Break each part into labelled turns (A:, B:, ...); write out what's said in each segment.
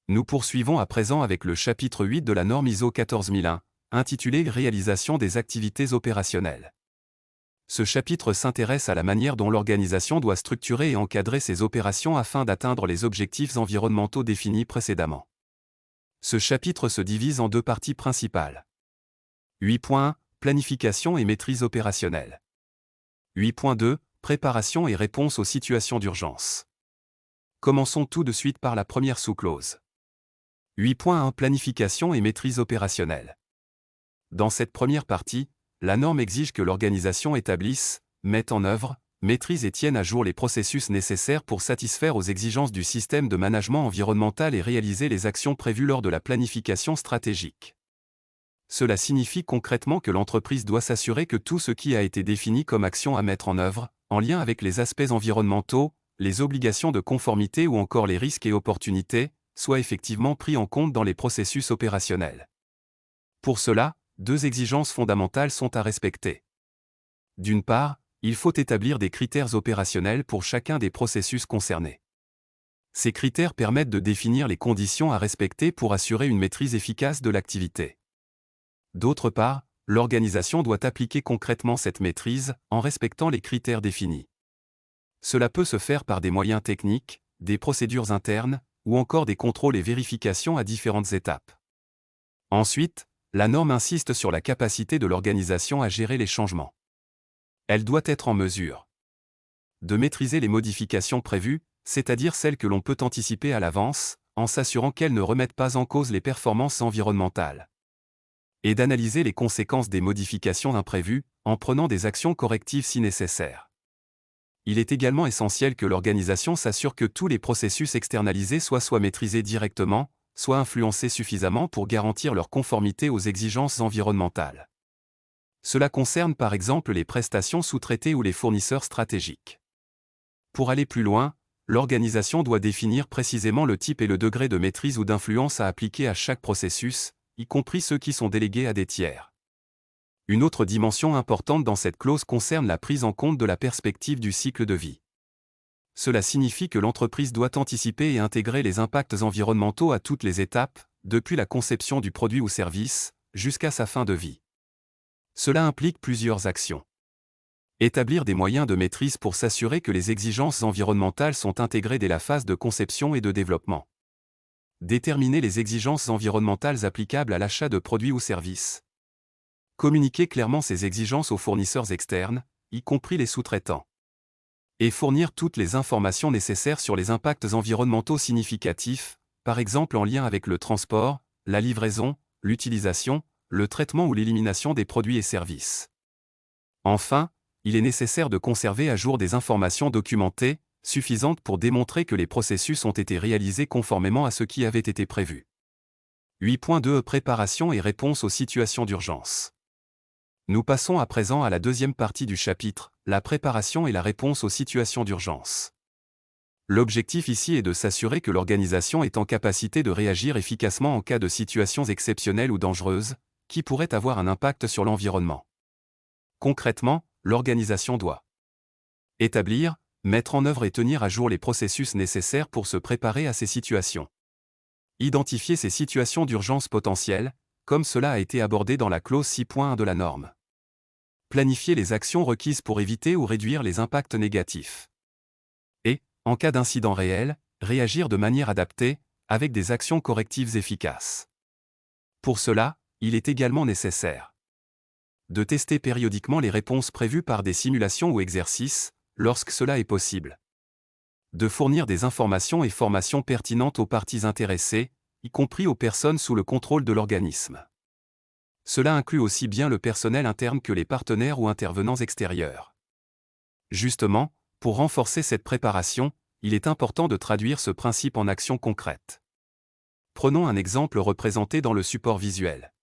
A: Nous poursuivons à présent avec le chapitre 8 de la norme ISO 14001, intitulé « Réalisation des activités opérationnelles ». Ce chapitre s'intéresse à la manière dont l'organisation doit structurer et encadrer ses opérations afin d'atteindre les objectifs environnementaux définis précédemment. Ce chapitre se divise en deux parties principales. 8.1 Planification et maîtrise opérationnelle. 8.2 Préparation et réponse aux situations d'urgence. Commençons tout de suite par la première sous-clause. 8.1 Planification et maîtrise opérationnelle. Dans cette première partie, la norme exige que l'organisation établisse, mette en œuvre, maîtrise et tienne à jour les processus nécessaires pour satisfaire aux exigences du système de management environnemental et réaliser les actions prévues lors de la planification stratégique. Cela signifie concrètement que l'entreprise doit s'assurer que tout ce qui a été défini comme action à mettre en œuvre, en lien avec les aspects environnementaux, les obligations de conformité ou encore les risques et opportunités, soit effectivement pris en compte dans les processus opérationnels. Pour cela, deux exigences fondamentales sont à respecter. D'une part, il faut établir des critères opérationnels pour chacun des processus concernés. Ces critères permettent de définir les conditions à respecter pour assurer une maîtrise efficace de l'activité. D'autre part, l'organisation doit appliquer concrètement cette maîtrise en respectant les critères définis. Cela peut se faire par des moyens techniques, des procédures internes, ou encore des contrôles et vérifications à différentes étapes. Ensuite, la norme insiste sur la capacité de l'organisation à gérer les changements. Elle doit être en mesure de maîtriser les modifications prévues, c'est-à-dire celles que l'on peut anticiper à l'avance, en s'assurant qu'elles ne remettent pas en cause les performances environnementales. Et d'analyser les conséquences des modifications imprévues, en prenant des actions correctives si nécessaire. Il est également essentiel que l'organisation s'assure que tous les processus externalisés soient maîtrisés directement, soit influencés suffisamment pour garantir leur conformité aux exigences environnementales. Cela concerne par exemple les prestations sous-traitées ou les fournisseurs stratégiques. Pour aller plus loin, l'organisation doit définir précisément le type et le degré de maîtrise ou d'influence à appliquer à chaque processus, y compris ceux qui sont délégués à des tiers. Une autre dimension importante dans cette clause concerne la prise en compte de la perspective du cycle de vie. Cela signifie que l'entreprise doit anticiper et intégrer les impacts environnementaux à toutes les étapes, depuis la conception du produit ou service, jusqu'à sa fin de vie. Cela implique plusieurs actions. Établir des moyens de maîtrise pour s'assurer que les exigences environnementales sont intégrées dès la phase de conception et de développement. Déterminer les exigences environnementales applicables à l'achat de produits ou services. Communiquer clairement ces exigences aux fournisseurs externes, y compris les sous-traitants. Et fournir toutes les informations nécessaires sur les impacts environnementaux significatifs, par exemple en lien avec le transport, la livraison, l'utilisation, le traitement ou l'élimination des produits et services. Enfin, il est nécessaire de conserver à jour des informations documentées, suffisantes pour démontrer que les processus ont été réalisés conformément à ce qui avait été prévu. 8.2 Préparation et réponse aux situations d'urgence. Nous passons à présent à la deuxième partie du chapitre, la préparation et la réponse aux situations d'urgence. L'objectif ici est de s'assurer que l'organisation est en capacité de réagir efficacement en cas de situations exceptionnelles ou dangereuses, qui pourraient avoir un impact sur l'environnement. Concrètement, l'organisation doit établir, mettre en œuvre et tenir à jour les processus nécessaires pour se préparer à ces situations. Identifier ces situations d'urgence potentielles, comme cela a été abordé dans la clause 6.1 de la norme. Planifier les actions requises pour éviter ou réduire les impacts négatifs. Et, en cas d'incident réel, réagir de manière adaptée, avec des actions correctives efficaces. Pour cela, il est également nécessaire de tester périodiquement les réponses prévues par des simulations ou exercices, lorsque cela est possible. De fournir des informations et formations pertinentes aux parties intéressées, y compris aux personnes sous le contrôle de l'organisme. Cela inclut aussi bien le personnel interne que les partenaires ou intervenants extérieurs. Justement, pour renforcer cette préparation, il est important de traduire ce principe en actions concrètes. Prenons un exemple représenté dans le support visuel.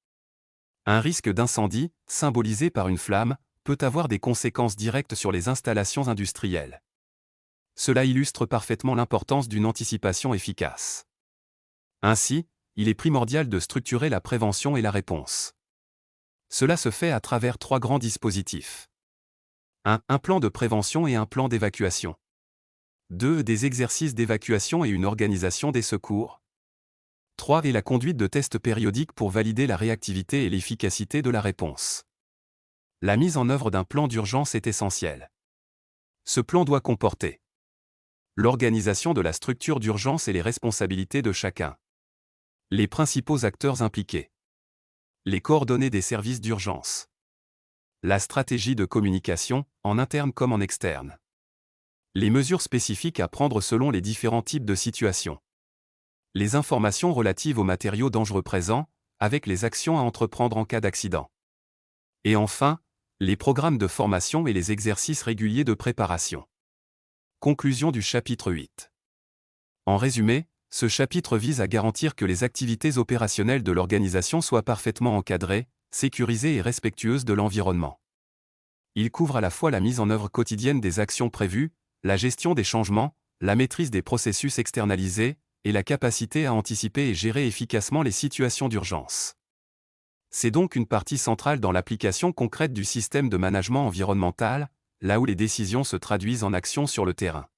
A: Un risque d'incendie, symbolisé par une flamme, peut avoir des conséquences directes sur les installations industrielles. Cela illustre parfaitement l'importance d'une anticipation efficace. Ainsi, il est primordial de structurer la prévention et la réponse. Cela se fait à travers trois grands dispositifs. 1. Un plan de prévention et un plan d'évacuation. 2. Des exercices d'évacuation et une organisation des secours. 3. Et la conduite de tests périodiques pour valider la réactivité et l'efficacité de la réponse. La mise en œuvre d'un plan d'urgence est essentielle. Ce plan doit comporter l'organisation de la structure d'urgence et les responsabilités de chacun, les principaux acteurs impliqués, les coordonnées des services d'urgence, la stratégie de communication, en interne comme en externe, les mesures spécifiques à prendre selon les différents types de situations, les informations relatives aux matériaux dangereux présents, avec les actions à entreprendre en cas d'accident. Et enfin, les programmes de formation et les exercices réguliers de préparation. Conclusion du chapitre 8. En résumé, ce chapitre vise à garantir que les activités opérationnelles de l'organisation soient parfaitement encadrées, sécurisées et respectueuses de l'environnement. Il couvre à la fois la mise en œuvre quotidienne des actions prévues, la gestion des changements, la maîtrise des processus externalisés, et la capacité à anticiper et gérer efficacement les situations d'urgence. C'est donc une partie centrale dans l'application concrète du système de management environnemental, là où les décisions se traduisent en action sur le terrain.